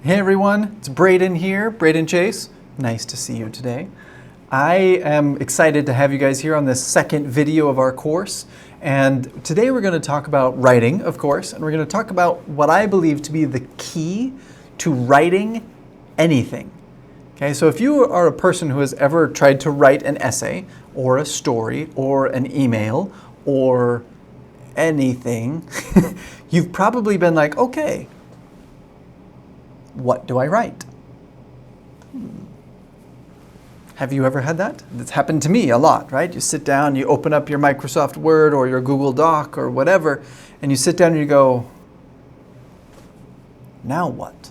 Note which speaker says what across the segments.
Speaker 1: Hey everyone, it's Braden here, Braden Chase. Nice to see you today. I am excited to have you guys here on this second video of our course. And today we're going to talk about writing, of course, and we're going to talk about what I believe to be the key to writing anything. Okay, so if you are a person who has ever tried to write an essay or a story or an email or anything, you've probably been like, okay, what do I write? Have you ever had that? It's happened to me a lot, right? You sit down, you open up your Microsoft Word or your Google Doc or whatever, and you sit down and you go, now what?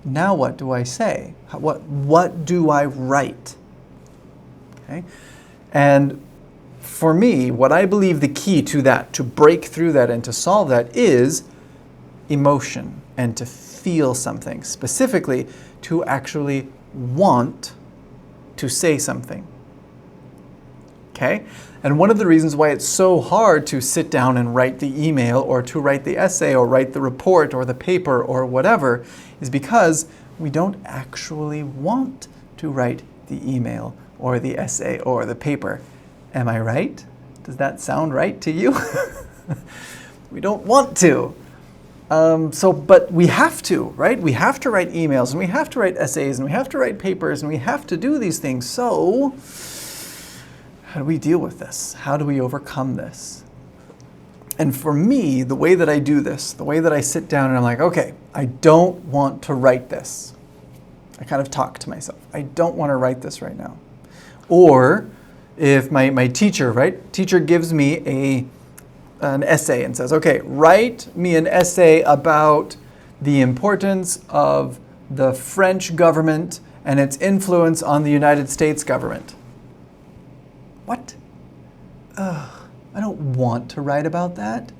Speaker 1: Now what do I say? What do I write? Okay? And for me, what I believe the key to that, to break through that and to solve that, is emotion and to feel something, specifically to actually want to say something. Okay? And one of the reasons why it's so hard to sit down and write the email or to write the essay or write the report or the paper or whatever is because we don't actually want to write the email or the essay or the paper. Am I right? Does that sound right to you? We don't want to. But we have to, right? We have to write emails and we have to write essays and we have to write papers and we have to do these things. So how do we deal with this? How do we overcome this? And for me, the way that I do this, the way that I sit down and I'm like, okay, I don't want to write this. I kind of talk to myself. I don't want to write this right now. Or if my teacher, right? Teacher gives me an essay and says, okay, write me an essay about the importance of the French government and its influence on the United States government. What? I don't want to write about that.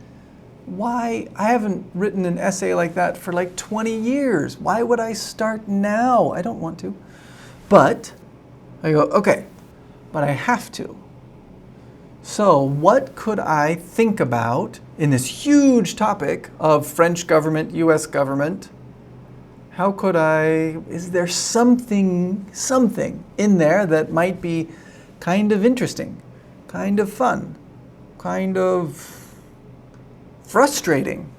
Speaker 1: Why? I haven't written an essay like that for like 20 years. Why would I start now? I don't want to. But I go, okay, but I have to. So what could I think about in this huge topic of French government, US government? How could is there something in there that might be kind of interesting, kind of fun, kind of frustrating,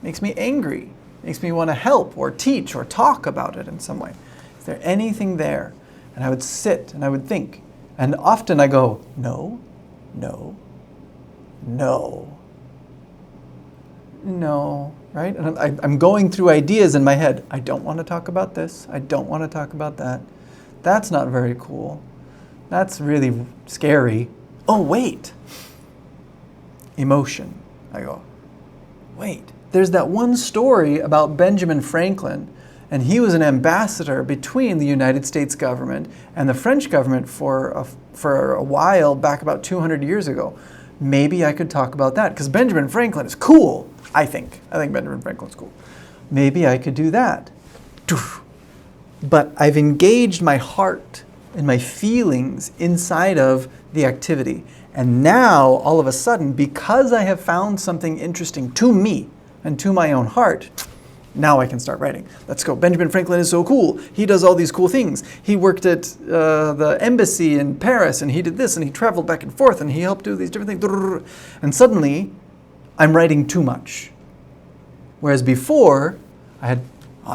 Speaker 1: makes me angry, makes me want to help or teach or talk about it in some way? Is there anything there? And I would sit and I would think. And often I go, no, right? And I'm going through ideas in my head. I don't want to talk about this. I don't want to talk about that. That's not very cool. That's really scary. Oh, wait. Emotion. I go, wait. There's that one story about Benjamin Franklin, and he was an ambassador between the United States government and the French government for a while back about 200 years ago. Maybe I could talk about that because Benjamin Franklin is cool, I think. I think Benjamin Franklin's cool. Maybe I could do that. But I've engaged my heart and my feelings inside of the activity. And now, all of a sudden, because I have found something interesting to me and to my own heart, now I can start writing. Let's go. Benjamin Franklin is so cool. He does all these cool things. He worked at the embassy in Paris, and he did this, and he traveled back and forth, and he helped do these different things. And suddenly, I'm writing too much. Whereas before, I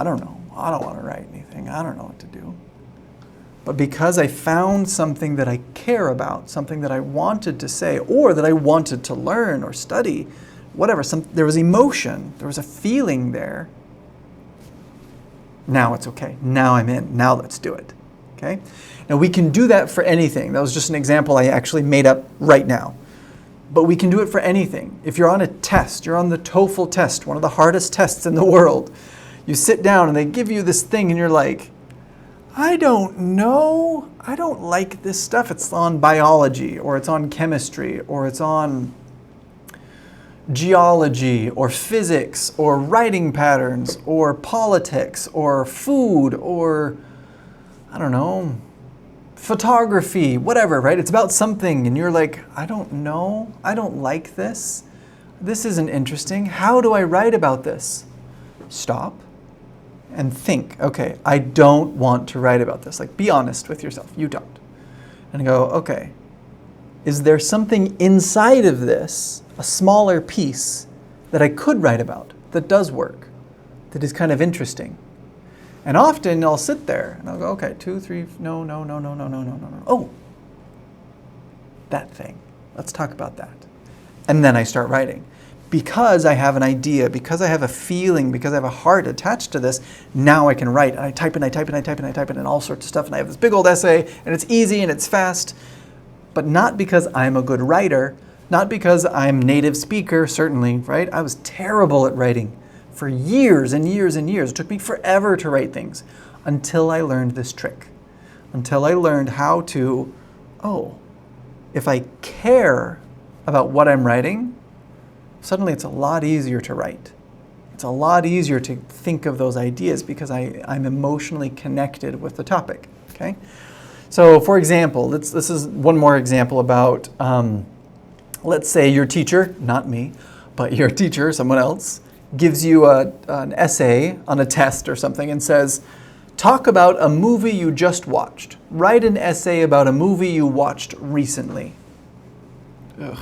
Speaker 1: don't know. I don't want to write anything. I don't know what to do. But because I found something that I care about, something that I wanted to say, or that I wanted to learn or study, whatever, there was emotion, there was a feeling there. Now it's okay. Now I'm in. Now let's do it. Okay? Now we can do that for anything. That was just an example I actually made up right now. But we can do it for anything. If you're on a test, you're on the TOEFL test, one of the hardest tests in the world. You sit down and they give you this thing and you're like, I don't know. I don't like this stuff. It's on biology or it's on chemistry or it's on geology or physics or writing patterns or politics or food or, I don't know, photography, whatever, right? It's about something and you're like, I don't know. I don't like this. This isn't interesting. How do I write about this? Stop. and think, okay, I don't want to write about this. Like, be honest with yourself. You don't. And go, okay, is there something inside of this, a smaller piece, that I could write about, that does work, that is kind of interesting? And often I'll sit there and I'll go, okay, 2, 3, no. Oh, that thing. Let's talk about that. And then I start writing. Because I have an idea, because I have a feeling, because I have a heart attached to this, now I can write. And I type and all sorts of stuff. And I have this big old essay, and it's easy and it's fast. But not because I'm a good writer, not because I'm native speaker, certainly, right? I was terrible at writing for years and years and years. It took me forever to write things until I learned this trick. Until I learned how to, if I care about what I'm writing, suddenly it's a lot easier to write. It's a lot easier to think of those ideas because I'm emotionally connected with the topic, okay? So for example, this is one more example about, let's say your teacher, not me, but your teacher, someone else, gives you an essay on a test or something and says, talk about a movie you just watched. Write an essay about a movie you watched recently. Ugh.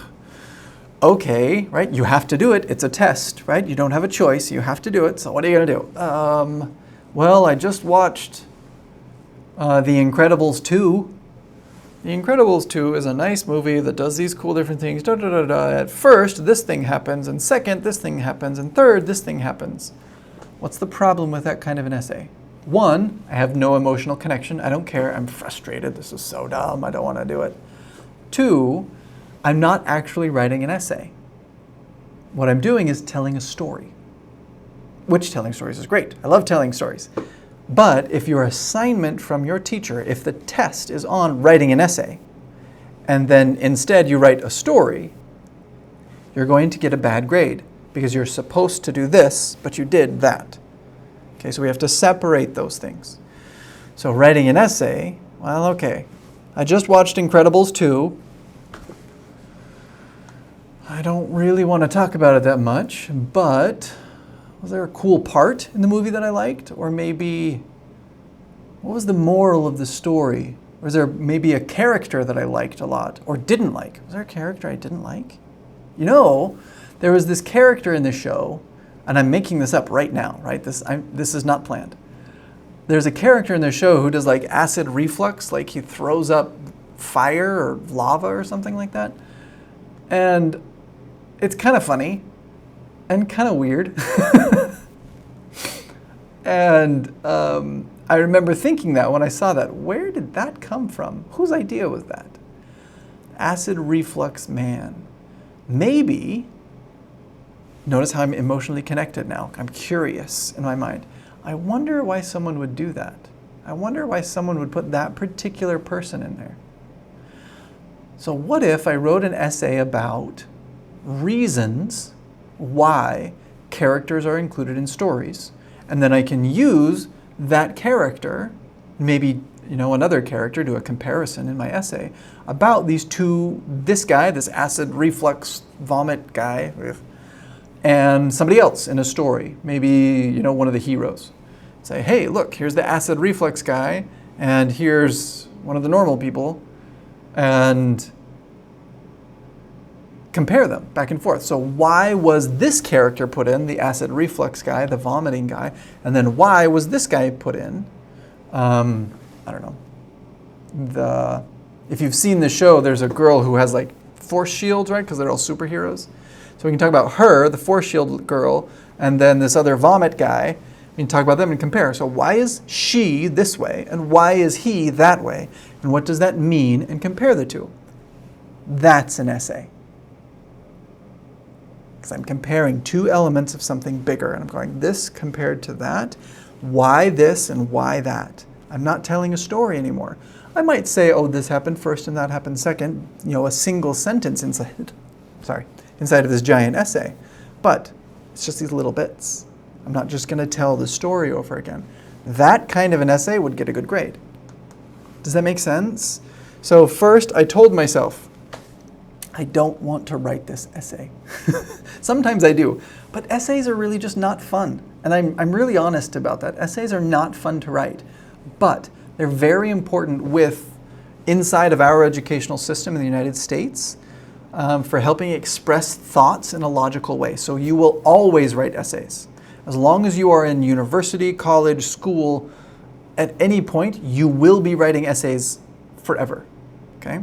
Speaker 1: Okay, right? You have to do it. It's a test, right? You don't have a choice. You have to do it. So what are you going to do? Well, I just watched The Incredibles 2. The Incredibles 2 is a nice movie that does these cool different things. At first, this thing happens. And second, this thing happens. And third, this thing happens. What's the problem with that kind of an essay? One, I have no emotional connection. I don't care. I'm frustrated. This is so dumb. I don't want to do it. Two, I'm not actually writing an essay. What I'm doing is telling a story, which telling stories is great. I love telling stories. But if your assignment from your teacher, if the test is on writing an essay, and then instead you write a story, you're going to get a bad grade because you're supposed to do this, but you did that. Okay, so we have to separate those things. So writing an essay, well, okay, I just watched Incredibles 2. I don't really want to talk about it that much, but was there a cool part in the movie that I liked? Or maybe, what was the moral of the story? Or was there maybe a character that I liked a lot or didn't like? Was there a character I didn't like? You know, there was this character in the show, and I'm making this up right now, right? This is not planned. There's a character in the show who does like acid reflux, like he throws up fire or lava or something like that. And it's kind of funny and kind of weird. And I remember thinking that when I saw that, where did that come from? Whose idea was that? Acid reflux man. Maybe, notice how I'm emotionally connected now. I'm curious in my mind. I wonder why someone would do that. I wonder why someone would put that particular person in there. So what if I wrote an essay about reasons why characters are included in stories, and then I can use that character, maybe another character, do a comparison in my essay about these two, this guy, this acid reflux vomit guy, and somebody else in a story, maybe one of the heroes. Say, hey, look, here's the acid reflux guy, and here's one of the normal people, and compare them back and forth. So why was this character put in, the acid reflux guy, the vomiting guy, and then why was this guy put in? I don't know. If you've seen the show, there's a girl who has like force shields, right? Because they're all superheroes. So we can talk about her, the force shield girl, and then this other vomit guy. We can talk about them and compare. So why is she this way, and why is he that way? And what does that mean? And compare the two. That's an essay. Because I'm comparing two elements of something bigger, and I'm going, this compared to that, why this and why that? I'm not telling a story anymore. I might say, oh, this happened first and that happened second, a single sentence inside of this giant essay. But it's just these little bits. I'm not just going to tell the story over again. That kind of an essay would get a good grade. Does that make sense? So first, I told myself, I don't want to write this essay. Sometimes I do, but essays are really just not fun. And I'm really honest about that. Essays are not fun to write, but they're very important inside of our educational system in the United States for helping express thoughts in a logical way. So you will always write essays. As long as you are in university, college, school, at any point, you will be writing essays forever, okay?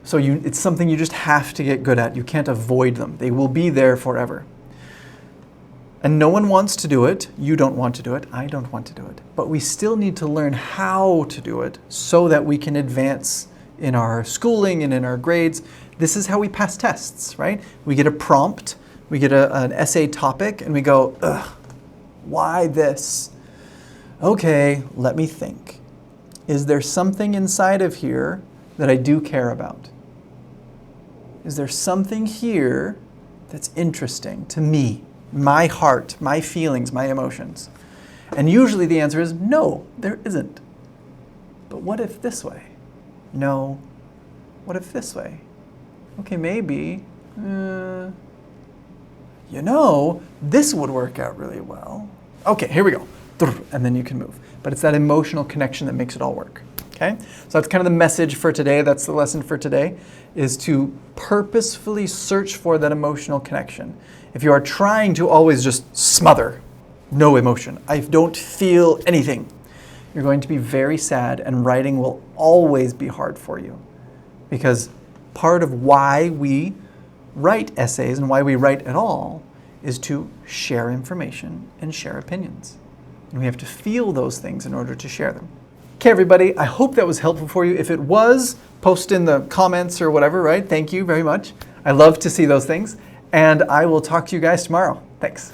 Speaker 1: So it's something you just have to get good at. You can't avoid them. They will be there forever. And no one wants to do it. You don't want to do it. I don't want to do it. But we still need to learn how to do it so that we can advance in our schooling and in our grades. This is how we pass tests, right? We get a prompt, we get an essay topic, and we go, ugh, why this? Okay, let me think. Is there something inside of here that I do care about? Is there something here that's interesting to me, my heart, my feelings, my emotions? And usually the answer is no, there isn't. But what if this way? No. What if this way? Okay, maybe. This would work out really well. Okay, here we go. And then you can move. But it's that emotional connection that makes it all work. Okay? So that's kind of the message for today. That's the lesson for today, is to purposefully search for that emotional connection. If you are trying to always just smother, no emotion, I don't feel anything, you're going to be very sad, and writing will always be hard for you. Because part of why we write essays and why we write at all is to share information and share opinions. And we have to feel those things in order to share them. Okay, everybody, I hope that was helpful for you. If it was, post in the comments or whatever, right? Thank you very much. I love to see those things. And I will talk to you guys tomorrow. Thanks.